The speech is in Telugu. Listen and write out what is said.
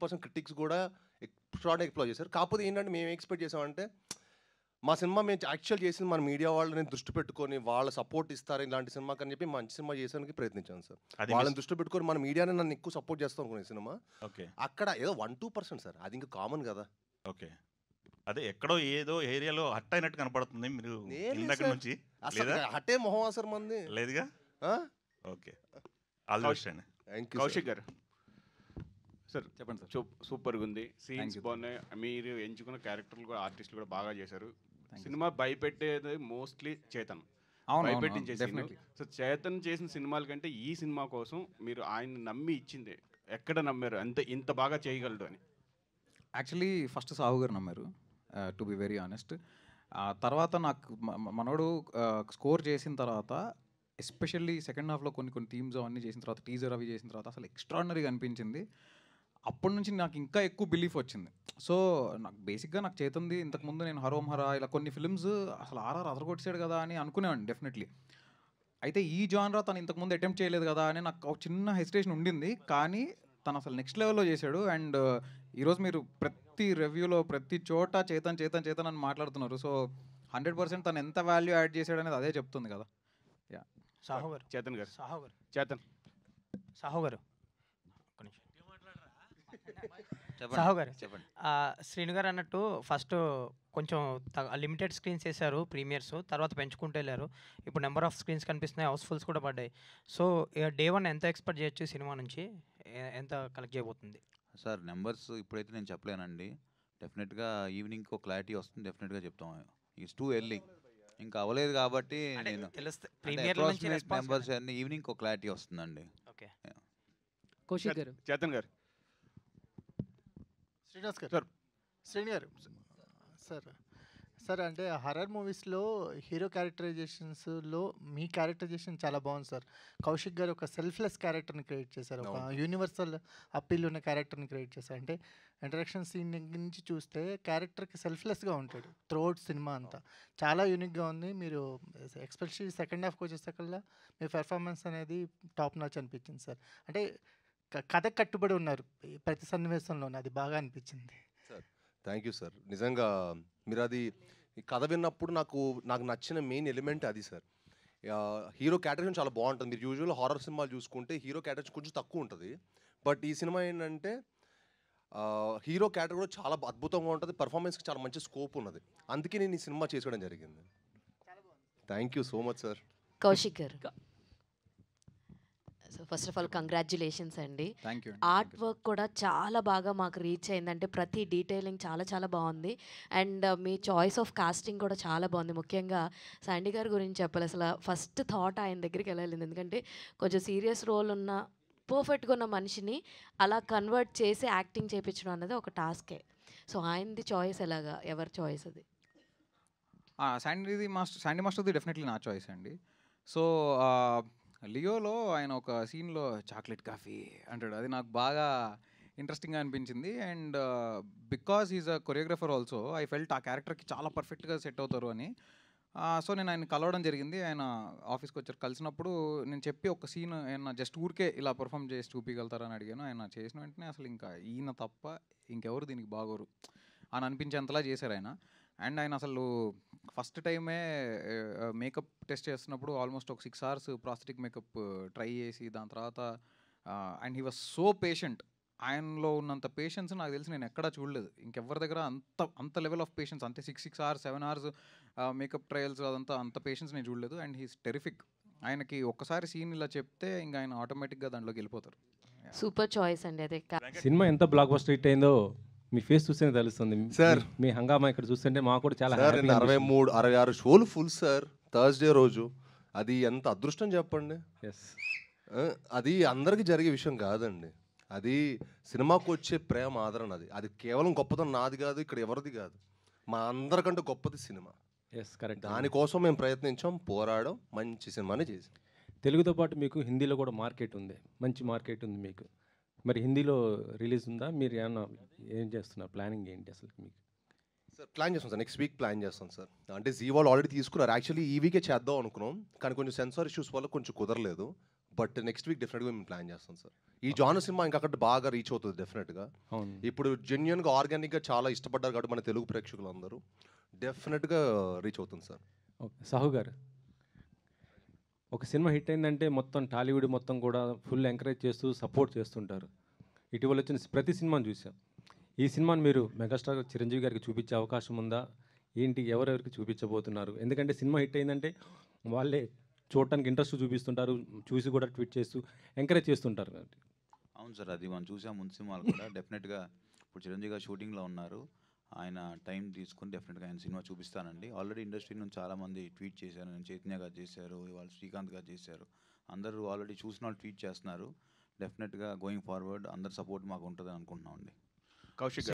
100% క్రిటిక్స్ కూడా ఎక్స్ట్రాడినరీ ఎక్స్ప్లోర్ చేశారు. కాకపోతే ఏంటంటే మేము ఎక్స్పెక్ట్ చేసామంటే మా సినిమా మేము యాక్చువల్ చేసింది మన మీడియా వాళ్ళని దృష్టి పెట్టుకొని వాళ్ళ సపోర్ట్ ఇస్తారు ఇలాంటి సినిమాకి అని చెప్పి మంచి సినిమా చేసానికి ప్రయత్నించాను సార్. వాళ్ళని దృష్టి పెట్టుకొని మన మీడియాని నన్ను ఎక్కువ సపోర్ట్ చేస్తాం అనుకునే సినిమా అక్కడ ఏదో 1-2% సార్, అది ఇంకా కామన్ కదా. ఓకే, అదే ఎక్కడో ఏదో ఏరియాలో హట్ అయినట్టు కనపడుతుంది మీరు ఇందాక నుంచి. అసలు హట్టే మొహం సార్ మంది లేదుగా. ఓకే, ఆల్ ది బెస్ట్ అండి. కౌశిక్ గారు సార్ చెప్పండి సార్. సూపర్గా ఉంది, సీన్స్ బాగున్నాయి, మీరు ఎంచుకున్న క్యారెక్టర్లు కూడా ఆర్టిస్టులు కూడా బాగా చేశారు. సినిమా భయపెట్టేది మోస్ట్లీ చేతన్, భయపెట్టించేసి. సో చేతన్ చేసిన సినిమాల కంటే ఈ సినిమా కోసం మీరు ఆయన నమ్మి ఇచ్చింది ఎక్కడ నమ్మారు ఇంత బాగా చేయగలడు అని? యాక్చువల్లీ ఫస్ట్ సాహు గారు నమ్మారు, టు బి వెరీ ఆనెస్ట్. తర్వాత నాకు మనోడు స్కోర్ చేసిన తర్వాత, ఎస్పెషల్లీ సెకండ్ హాఫ్లో కొన్ని థీమ్స్ అవన్నీ చేసిన తర్వాత, టీజర్ అవి చేసిన తర్వాత అసలు ఎక్స్ట్రాడినరీగా అనిపించింది. అప్పటి నుంచి నాకు ఇంకా ఎక్కువ బిలీఫ్ వచ్చింది. సో నాకు బేసిక్గా నాకు చేతుంది ఇంతకుముందు నేను హరోం హరా ఇలా కొన్ని ఫిల్మ్స్ అసలు ఆర్ఆర్ అదరగొట్టాడు కదా అని అనుకునేవాడిని డెఫినెట్లీ. అయితే ఈ జానరా తను ఇంతకుముందు అటెంప్ట్ చేయలేదు కదా అని నాకు ఒక చిన్న హెసిటేషన్ ఉండింది. కానీ తను అసలు నెక్స్ట్ లెవెల్లో చేశాడు. అండ్ ఈరోజు మీరు ప్రతి రివ్యూలో ప్రతి చోట చేతన్ అని మాట్లాడుతున్నారు. సో 100% తను ఎంత వాల్యూ యాడ్ చేశాడు అనేది అదే చెప్తుంది కదా. యా, సాహు గారు, చేతన్ గారు, సాహు గారు సాహు గారు చెప్పండి. శ్రీను గారు అన్నట్టు ఫస్ట్ కొంచెం లిమిటెడ్ స్క్రీన్స్ వేశారు ప్రీమియర్స్, తర్వాత పెంచుకుంటూ వెళ్ళారు. ఇప్పుడు నెంబర్ ఆఫ్ స్క్రీన్స్ కనిపిస్తున్నాయి, హౌస్ఫుల్స్ కూడా పడ్డాయి. సో డే 1 ఎంత ఎక్స్పెక్ట్ చేయొచ్చు సినిమా నుంచి, ఎంత కలెక్ట్ చేయబోతుంది సార్? నెంబర్స్ ఇప్పుడైతే నేను చెప్పలేనండి. డెఫినెట్గా ఈవినింగ్కి ఒక క్లారిటీ వస్తుంది, డెఫినెట్గా చెప్తాం. ఇట్స్ టూ ఎర్లీ, ఇంకా అవ్వలేదు కాబట్టి నేను నెంబర్స్ అన్ని ఈవినింగ్ ఒక క్లారిటీ వస్తుందండి. ఓకే, కౌశిక్ గారు. చేతన్ గారు. శ్రీనివాస్ గారు. శ్రీని గారు సార్ అంటే హర్రర్ మూవీస్లో హీరో క్యారెక్టరైజేషన్స్లో మీ క్యారెక్టరైజేషన్ చాలా బాగుంది సార్. కౌశిక్ గారు ఒక సెల్ఫ్లెస్ క్యారెక్టర్ని క్రియేట్ చేశారు, ఒక యూనివర్సల్ అప్పీల్ ఉన్న క్యారెక్టర్ని క్రియేట్ చేశారు. అంటే ఇంట్రడక్షన్ సీన్ నుంచి చూస్తే క్యారెక్టర్కి సెల్ఫ్లెస్గా ఉంటాడు త్రూఅవుట్ సినిమా అంతా. చాలా యూనిక్గా ఉంది. మీరు ఎస్పెషల్లీ సెకండ్ హాఫ్కి వచ్చేసరికల్లా మీ పెర్ఫార్మెన్స్ అనేది టాప్ నాచ్ అనిపించింది సార్. అంటే కథ కట్టుబడి ఉన్నారు ప్రతి సన్నివేశంలోనే, అది బాగా అనిపించింది సార్. Thank you sir. నిజంగా మీరు అది కథ విన్నప్పుడు నాకు నచ్చిన మెయిన్ ఎలిమెంట్ అది సార్. హీరో క్యారెక్టర్ చాలా బాగుంటుంది. మీరు యూజువల్ హారర్ సినిమాలు చూసుకుంటే హీరో క్యారెక్టర్ కొంచెం తక్కువ ఉంటుంది. బట్ ఈ సినిమా ఏంటంటే హీరో క్యారెక్టర్ కూడా చాలా అద్భుతంగా ఉంటుంది, పర్ఫార్మెన్స్కి చాలా మంచి స్కోప్ ఉన్నది. అందుకే నేను ఈ సినిమా చేసుకోవడం జరిగింది. Thank you so much sir. Kaushik గారు, so first of all congratulations అండి. ఆర్ట్ వర్క్ కూడా చాలా బాగా మాకు రీచ్ అయిందంటే ప్రతి డీటెయిలింగ్ చాలా బాగుంది. అండ్ మీ చాయిస్ ఆఫ్ కాస్టింగ్ కూడా చాలా బాగుంది. ముఖ్యంగా శాండీ గారి గురించి చెప్పాలి, అసలు ఫస్ట్ థాట్ ఆయన దగ్గరికి వెళ్ళాలి. ఎందుకంటే కొంచెం సీరియస్ రోల్ ఉన్న పర్ఫెక్ట్గా ఉన్న మనిషిని అలా కన్వర్ట్ చేసి యాక్టింగ్ చేయించడం అనేది ఒక టాస్కే. సో ఆయనది చాయిస్ ఎలాగా, ఎవరి చాయిస్ అది? శాండీ మాస్టర్ది డెఫినెట్లీ నా చాయిస్ అండి. సో లియోలో ఆయన ఒక సీన్లో చాక్లెట్ కాఫీ అంటాడు, అది నాకు బాగా ఇంట్రెస్టింగ్గా అనిపించింది. And because is a choreographer also, I felt ఆ క్యారెక్టర్కి చాలా పర్ఫెక్ట్గా సెట్ అవుతారు అని. సో నేను ఆయన కలవడం జరిగింది. ఆయన ఆఫీస్కి వచ్చారు. కలిసినప్పుడు నేను చెప్పి ఒక సీన్ ఆయన జస్ట్ ఊరికే ఇలా పర్ఫామ్ చేసి చూపించగలుగుతారని అడిగాను. ఆయన చేసిన వెంటనే అసలు ఇంకా ఈయన తప్ప ఇంకెవరు దీనికి బాగోరు అని అనిపించేంతలా చేశారు ఆయన. అండ్ ఆయన అసలు ఫస్ట్ టైమే మేకప్ టెస్ట్ చేస్తున్నప్పుడు ఆల్మోస్ట్ ఒక 6 hours ప్రాస్థెటిక్ మేకప్ ట్రై చేసి దాని తర్వాత and he was so patient. ఆయనలో ఉన్నంత పేషెన్స్ నాకు తెలిసి నేను ఎక్కడా చూడలేదు ఇంకెవరి దగ్గర. అంత లెవెల్ ఆఫ్ పేషెన్స్, అంటే 6 hours 7 hours మేకప్ ట్రయల్స్ అదంతా అంత పేషెన్స్ నేను చూడలేదు. And he's terrific. ఆయనకి ఒక్కసారి సీన్ ఇలా చెప్తే ఇంకా ఆయన ఆటోమేటిక్గా దాంట్లోకి వెళ్ళిపోతారు. సూపర్ చాయిస్ అండి. అదే సినిమా ఎంత బ్లాక్ బస్టర్ హిట్ అయిందో మీ ఫేస్ చూస్తేనే తెలుస్తుంది సార్. మీ హంగామా ఇక్కడ చూస్తుంటే మాకు కూడా చాలా 63-66 షోలు ఫుల్ సార్ థర్స్డే రోజు. అది ఎంత అదృష్టం చెప్పండి. అది అందరికీ జరిగే విషయం కాదండి. అది సినిమాకు వచ్చే ప్రేమ ఆదరణ. అది కేవలం గొప్పతనం నాది కాదు, ఇక్కడ ఎవరిది కాదు, మా అందరికంటే గొప్పది సినిమా. కరెక్ట్. దానికోసం మేము ప్రయత్నించాం, పోరాడాం, మంచి సినిమాని చేసాం. తెలుగుతో పాటు మీకు హిందీలో కూడా మార్కెట్ ఉంది, మంచి మార్కెట్ ఉంది మీకు. మరి హిందీలో రిలీజ్ ఉందా? మీరు ఏం చేస్తున్నారు? ప్లానింగ్ ఏంటి అసలు మీకు? సార్ ప్లాన్ చేస్తాం సార్, నెక్స్ట్ వీక్ ప్లాన్ చేస్తాం సార్. అంటే జీ వాళ్ళు ఆల్రెడీ తీసుకున్నారు. యాక్చువల్లీ ఈ వీకే చేద్దాం అనుకున్నాం, కానీ కొంచెం సెన్సార్ ఇష్యూస్ వల్ల కొంచెం కుదరలేదు. బట్ నెక్స్ట్ వీక్ డెఫినెట్గా మేము ప్లాన్ చేస్తాం సార్. ఈ జానర్ సినిమా ఇంకా అక్కడ బాగా రీచ్ అవుతుంది డెఫినెట్గా. ఇప్పుడు జెన్యున్గా ఆర్గానిక్గా చాలా ఇష్టపడ్డారు కాబట్టి మన తెలుగు ప్రేక్షకులు అందరూ డెఫినెట్గా రీచ్ అవుతుంది సార్. ఓకే సాహు గారు, ఒక సినిమా హిట్ అయిందంటే మొత్తం టాలీవుడ్ మొత్తం కూడా ఫుల్ ఎంకరేజ్ చేస్తూ సపోర్ట్ చేస్తుంటారు. ఇటీవల వచ్చిన ప్రతి సినిమాను చూసాం. ఈ సినిమాని మీరు మెగాస్టార్ చిరంజీవి గారికి చూపించే అవకాశం ఉందా ఏంటి, ఎవరెవరికి చూపించబోతున్నారు? ఎందుకంటే సినిమా హిట్ అయిందంటే వాళ్ళే చూడటానికి ఇంట్రెస్ట్ చూపిస్తుంటారు, చూసి కూడా ట్వీట్ చేస్తూ ఎంకరేజ్ చేస్తుంటారు. అవును సార్, అది మనం చూసాం ముందు సినిమాలు కూడా. డెఫినెట్గా ఇప్పుడు చిరంజీవి గారు షూటింగ్లో ఉన్నారు, ఆయన టైం తీసుకుని డెఫినెట్గా ఆయన సినిమా చూపిస్తానండి. ఆల్రెడీ ఇండస్ట్రీ నుంచి చాలామంది ట్వీట్ చేశారు, నేను చైతన్య గారు చేశారు, ఇవాళ శ్రీకాంత్ గారు చేశారు, అందరూ ఆల్రెడీ చూసిన వాళ్ళు ట్వీట్ చేస్తున్నారు. డెఫినెట్గా గోయింగ్ ఫార్వర్డ్ అందరి సపోర్ట్ మాకు ఉంటుందని అనుకుంటున్నామండి. కౌశిక్